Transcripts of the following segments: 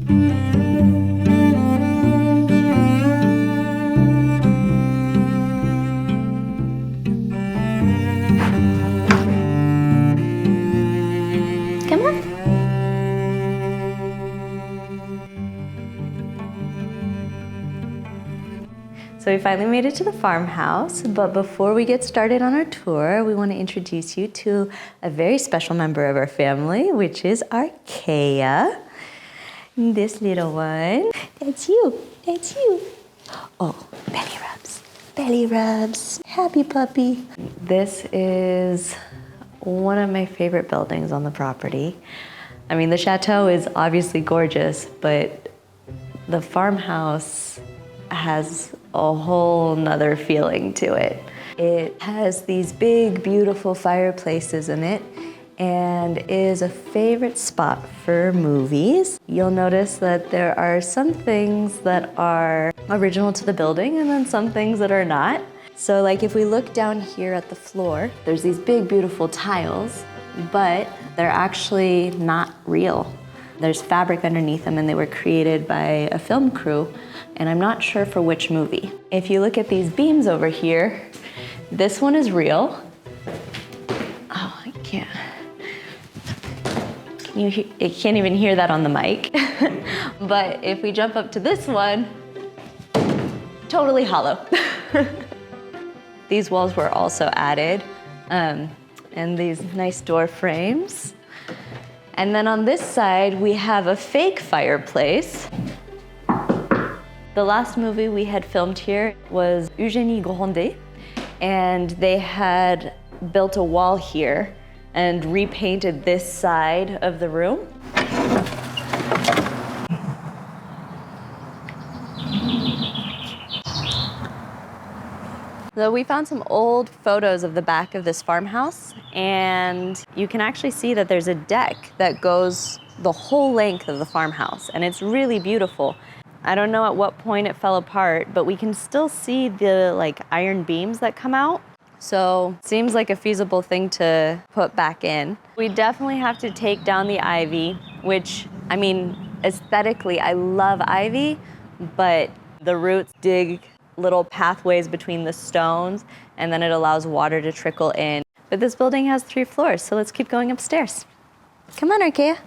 Come on. So we finally made it to the farmhouse, but before we get started on our tour, we want to introduce you to a very special member of our family, which is Archaea. This little one. That's you. That's you. Oh, belly rubs. Belly rubs. Happy puppy. This is one of my favorite buildings on the property. I mean, the chateau is obviously gorgeous, but the farmhouse has a whole nother feeling to it. It has these big, beautiful fireplaces in it and is a favorite spot for movies. You'll notice that there are some things that are original to the building and then some things that are not. So like if we look down here at the floor, there's these big, beautiful tiles, but they're actually not real. There's fabric underneath them and they were created by a film crew, and I'm not sure for which movie. If you look at these beams over here, this one is real. Oh, I can't. You can't even hear that on the mic. But if we jump up to this one, totally hollow. These walls were also added, and these nice door frames. And then on this side, we have a fake fireplace. The last movie we had filmed here was Eugénie Grandet, and they had built a wall here and repainted this side of the room. So we found some old photos of the back of this farmhouse, and you can actually see that there's a deck that goes the whole length of the farmhouse, and it's really beautiful. I don't know at what point it fell apart, but we can still see the iron beams that come out. So seems like a feasible thing to put back in. We definitely have to take down the ivy, which, I mean, aesthetically, I love ivy, but the roots dig little pathways between the stones, and then it allows water to trickle in. But this building has 3 floors, so let's keep going upstairs. Come on, Archaea.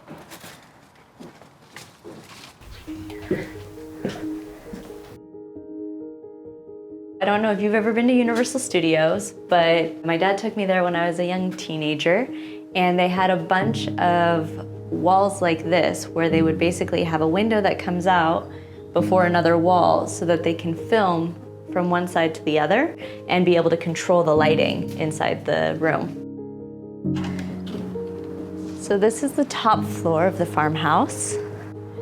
I don't know if you've ever been to Universal Studios, but my dad took me there when I was a young teenager, and they had a bunch of walls like this where they would basically have a window that comes out before another wall so that they can film from one side to the other and be able to control the lighting inside the room. So this is the top floor of the farmhouse,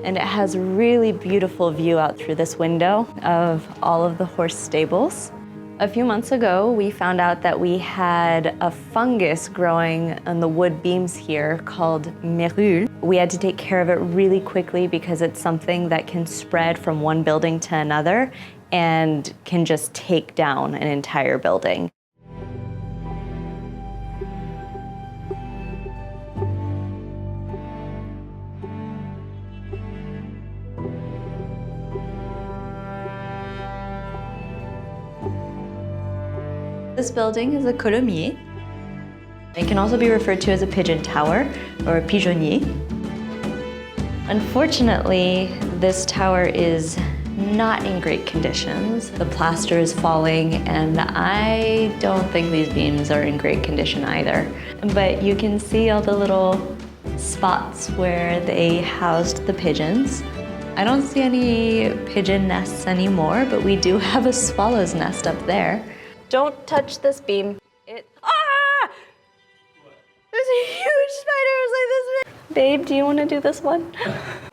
and it has a really beautiful view out through this window of all of the horse stables. A few months ago, we found out that we had a fungus growing on the wood beams here called mérule. We had to take care of it really quickly because it's something that can spread from one building to another and can just take down an entire building. This building is a colomier. It can also be referred to as a pigeon tower or a pigeonnier. Unfortunately, this tower is not in great conditions. The plaster is falling, and I don't think these beams are in great condition either. But you can see all the little spots where they housed the pigeons. I don't see any pigeon nests anymore, but we do have a swallow's nest up there. Don't touch this beam. Ah! There's a huge spider. It was like this big. Babe, do you want to do this one?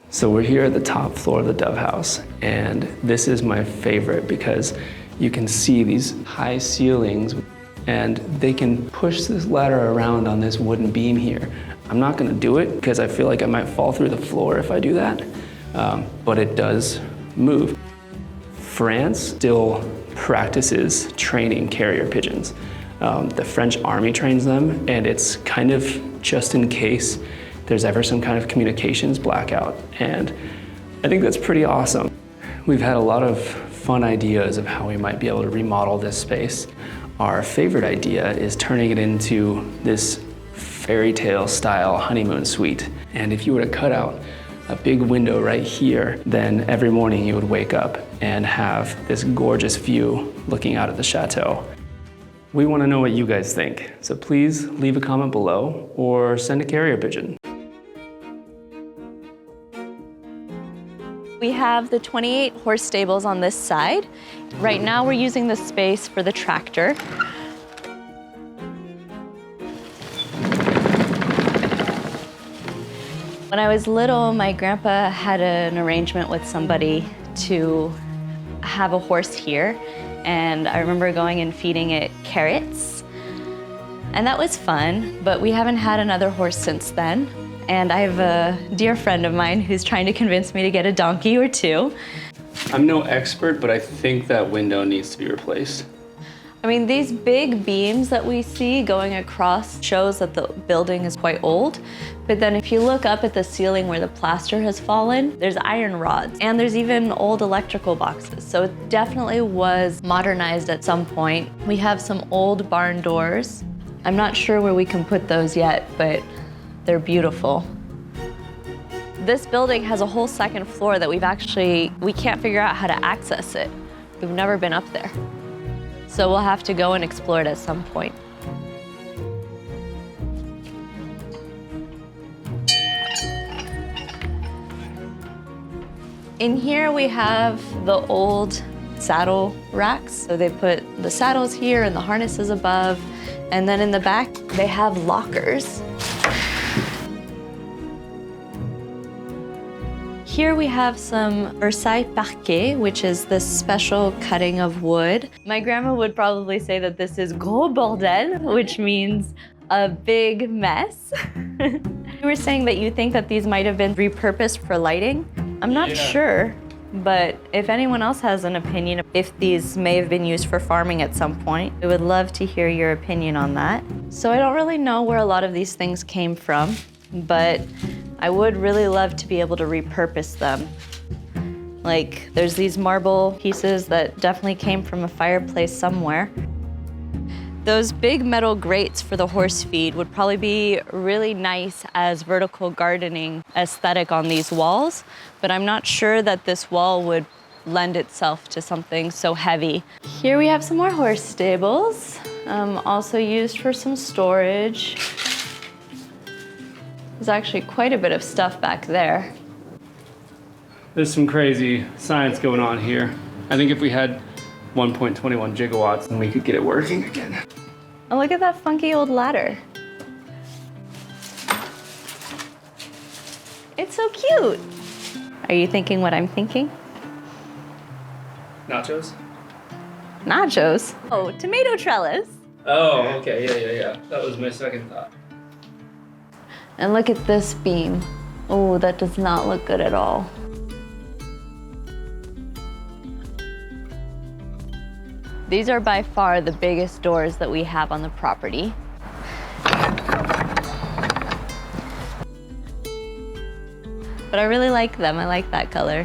So we're here at the top floor of the Dove House, and this is my favorite because you can see these high ceilings, and they can push this ladder around on this wooden beam here. I'm not going to do it because I feel like I might fall through the floor if I do that, but it does move. France still practices training carrier pigeons. The French army trains them, and it's kind of just in case there's ever some kind of communications blackout. And I think that's pretty awesome. We've had a lot of fun ideas of how we might be able to remodel this space. Our favorite idea is turning it into this fairy tale style honeymoon suite. And if you were to cut out a big window right here, then every morning you would wake up and have this gorgeous view looking out at the chateau. We want to know what you guys think, so please leave a comment below or send a carrier pigeon. We have the 28 horse stables on this side. Right now we're using the space for the tractor. When I was little, my grandpa had an arrangement with somebody to have a horse here, and I remember going and feeding it carrots, and that was fun, but we haven't had another horse since then. And I have a dear friend of mine who's trying to convince me to get a donkey or two. I'm no expert, but I think that window needs to be replaced. I mean, these big beams that we see going across shows that the building is quite old. But then if you look up at the ceiling where the plaster has fallen, there's iron rods and there's even old electrical boxes. So it definitely was modernized at some point. We have some old barn doors. I'm not sure where we can put those yet, but they're beautiful. This building has a whole second floor that we can't figure out how to access it. We've never been up there. So we'll have to go and explore it at some point. In here we have the old saddle racks. So they put the saddles here and the harnesses above. And then in the back, they have lockers. Here we have some Versailles parquet, which is this special cutting of wood. My grandma would probably say that this is gros bordel, which means a big mess. You were saying that you think that these might have been repurposed for lighting. I'm not sure, but if anyone else has an opinion, if these may have been used for farming at some point, I would love to hear your opinion on that. So I don't really know where a lot of these things came from, but I would really love to be able to repurpose them. Like, there's these marble pieces that definitely came from a fireplace somewhere. Those big metal grates for the horse feed would probably be really nice as vertical gardening aesthetic on these walls, but I'm not sure that this wall would lend itself to something so heavy. Here we have some more horse stables, also used for some storage. There's actually quite a bit of stuff back there. There's some crazy science going on here. I think if we had 1.21 gigawatts, then we could get it working again. Oh, look at that funky old ladder. It's so cute. Are you thinking what I'm thinking? Nachos? Nachos? Oh, tomato trellis. Oh, okay, yeah. That was my second thought. And look at this beam. Oh, that does not look good at all. These are by far the biggest doors that we have on the property. But I really like them. I like that color.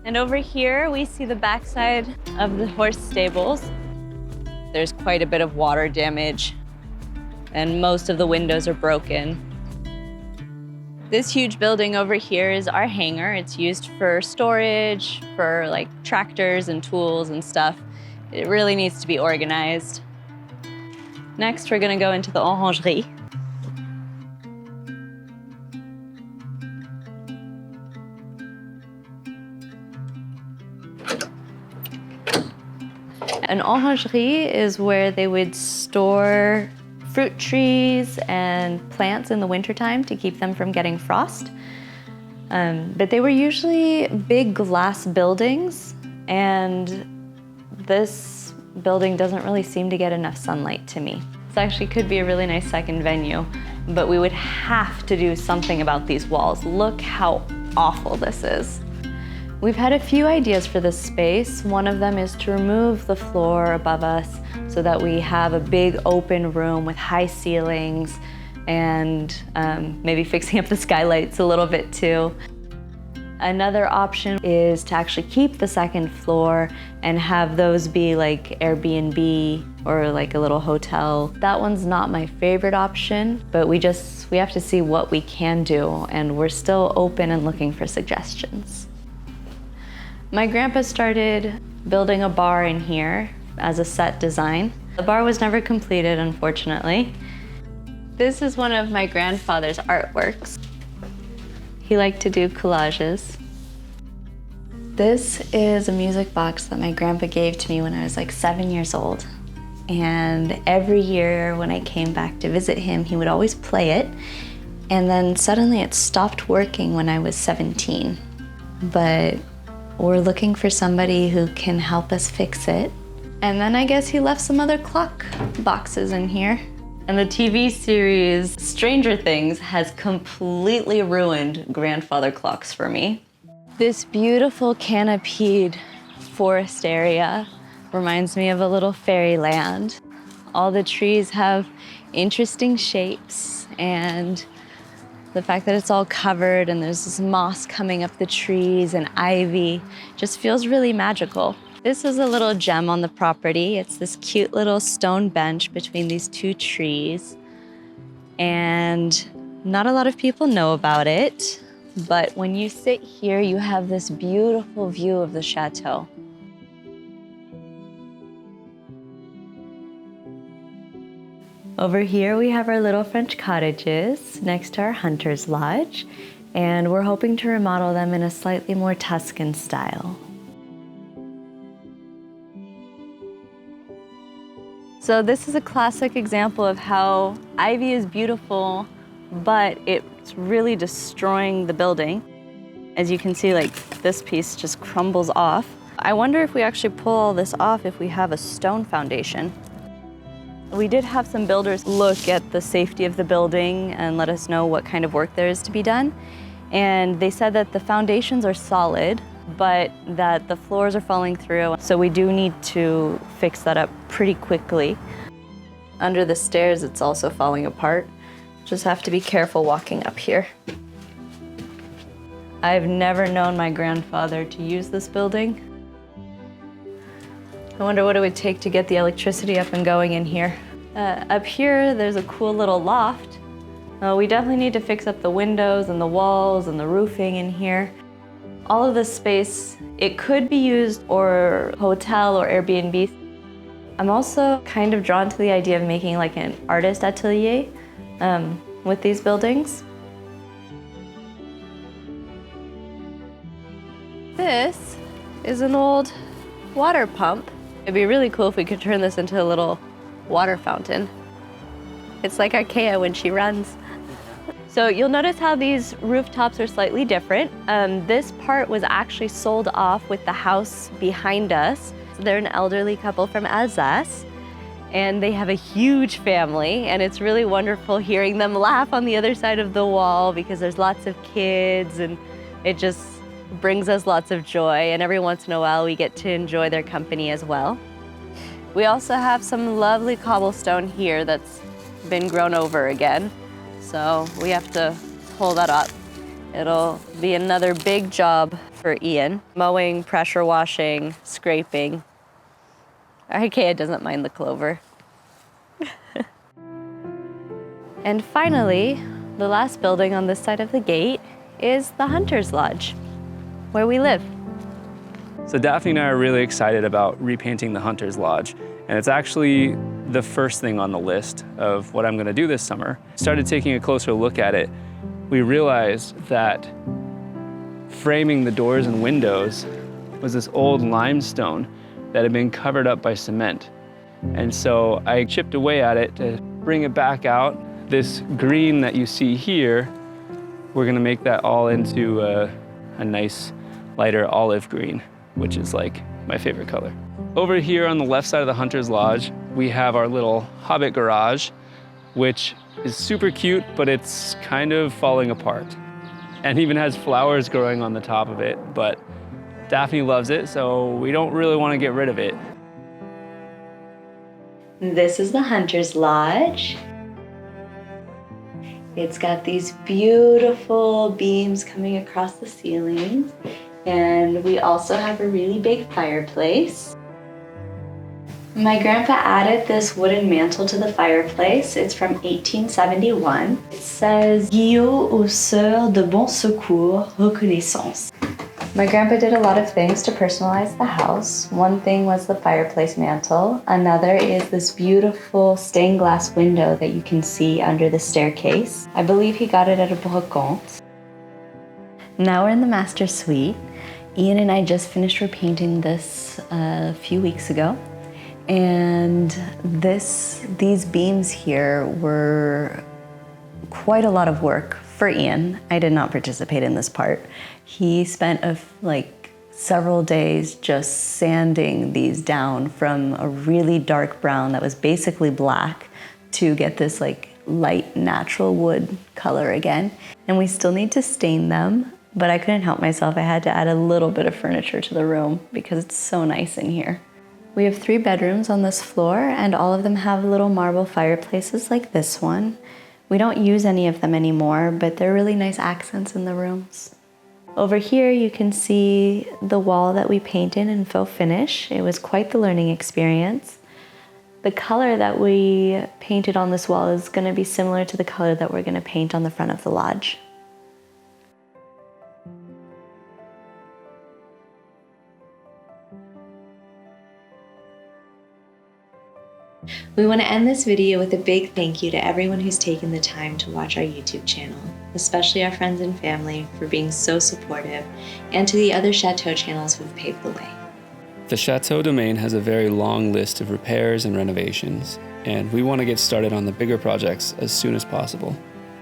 And over here, we see the backside of the horse stables. There's quite a bit of water damage, and most of the windows are broken. This huge building over here is our hangar. It's used for storage, for like tractors and tools and stuff. It really needs to be organized. Next, we're gonna go into the orangerie. An orangerie is where they would store fruit trees and plants in the wintertime to keep them from getting frost. But they were usually big glass buildings, and this building doesn't really seem to get enough sunlight to me. This actually could be a really nice second venue, but we would have to do something about these walls. Look how awful this is. We've had a few ideas for this space. One of them is to remove the floor above us so that we have a big open room with high ceilings and maybe fixing up the skylights a little bit too. Another option is to actually keep the second floor and have those be like Airbnb or like a little hotel. That one's not my favorite option, but we have to see what we can do, and we're still open and looking for suggestions. My grandpa started building a bar in here as a set design. The bar was never completed, unfortunately. This is one of my grandfather's artworks. He liked to do collages. This is a music box that my grandpa gave to me when I was like 7 years old. And every year when I came back to visit him, he would always play it. And then suddenly it stopped working when I was 17. But we're looking for somebody who can help us fix it. And then I guess he left some other clock boxes in here. And the TV series Stranger Things has completely ruined grandfather clocks for me. This beautiful canopied forest area reminds me of a little fairyland. All the trees have interesting shapes, and the fact that it's all covered and there's this moss coming up the trees and ivy just feels really magical. This is a little gem on the property. It's this cute little stone bench between these two trees. And not a lot of people know about it, but when you sit here, you have this beautiful view of the chateau. Over here, we have our little French cottages next to our hunter's lodge, and we're hoping to remodel them in a slightly more Tuscan style. So this is a classic example of how ivy is beautiful, but it's really destroying the building. As you can see, like this piece just crumbles off. I wonder if we actually pull all this off if we have a stone foundation. We did have some builders look at the safety of the building and let us know what kind of work there is to be done. And they said that the foundations are solid, but that the floors are falling through. So we do need to fix that up pretty quickly. Under the stairs, it's also falling apart. Just have to be careful walking up here. I've never known my grandfather to use this building. I wonder what it would take to get the electricity up and going in here. Up here, there's a cool little loft. We definitely need to fix up the windows and the walls and the roofing in here. All of this space, it could be used for hotel or Airbnb. I'm also kind of drawn to the idea of making like an artist atelier with these buildings. This is an old water pump. It'd be really cool if we could turn this into a little water fountain. It's like our Kea when she runs. So you'll notice how these rooftops are slightly different. This part was actually sold off with the house behind us. So they're an elderly couple from Alsace, and they have a huge family, and it's really wonderful hearing them laugh on the other side of the wall because there's lots of kids, and it just brings us lots of joy, and every once in a while we get to enjoy their company as well. We also have some lovely cobblestone here that's been grown over again. So we have to pull that up. It'll be another big job for Ian. Mowing, pressure washing, scraping. Ikea doesn't mind the clover. And finally, the last building on this side of the gate is the Hunter's Lodge, where we live. So Daphne and I are really excited about repainting the Hunter's Lodge, and it's actually the first thing on the list of what I'm gonna do this summer. Started taking a closer look at it. We realized that framing the doors and windows was this old limestone that had been covered up by cement. And so I chipped away at it to bring it back out. This green that you see here, we're gonna make that all into a nice lighter olive green, which is like my favorite color. Over here on the left side of the Hunter's Lodge, we have our little hobbit garage, which is super cute, but it's kind of falling apart. And even has flowers growing on the top of it, but Daphne loves it, so we don't really want to get rid of it. This is the Hunter's Lodge. It's got these beautiful beams coming across the ceilings, and we also have a really big fireplace. My grandpa added this wooden mantle to the fireplace. It's from 1871. It says, Guillaume aux Sœurs de Bon Secours, Reconnaissance. My grandpa did a lot of things to personalize the house. One thing was the fireplace mantle. Another is this beautiful stained glass window that you can see under the staircase. I believe he got it at a brocante. Now we're in the master suite. Ian and I just finished repainting this a few weeks ago. And these beams here were quite a lot of work for Ian. I did not participate in this part. He spent several days just sanding these down from a really dark brown that was basically black to get this light natural wood color again. And we still need to stain them, but I couldn't help myself. I had to add a little bit of furniture to the room because it's so nice in here. We have 3 bedrooms on this floor, and all of them have little marble fireplaces like this one. We don't use any of them anymore, but they're really nice accents in the rooms. Over here you can see the wall that we painted in faux finish. It was quite the learning experience. The color that we painted on this wall is going to be similar to the color that we're going to paint on the front of the lodge. We want to end this video with a big thank you to everyone who's taken the time to watch our YouTube channel, especially our friends and family for being so supportive, and to the other Chateau channels who've paved the way. The Chateau domain has a very long list of repairs and renovations, and we want to get started on the bigger projects as soon as possible.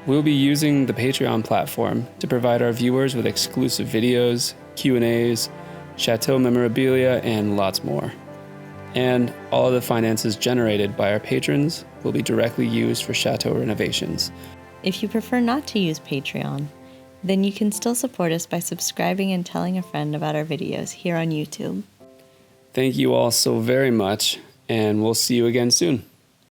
We'll be using the Patreon platform to provide our viewers with exclusive videos, Q&As, Chateau memorabilia, and lots more. And all of the finances generated by our patrons will be directly used for Chateau renovations. If you prefer not to use Patreon, then you can still support us by subscribing and telling a friend about our videos here on YouTube. Thank you all so very much, and we'll see you again soon.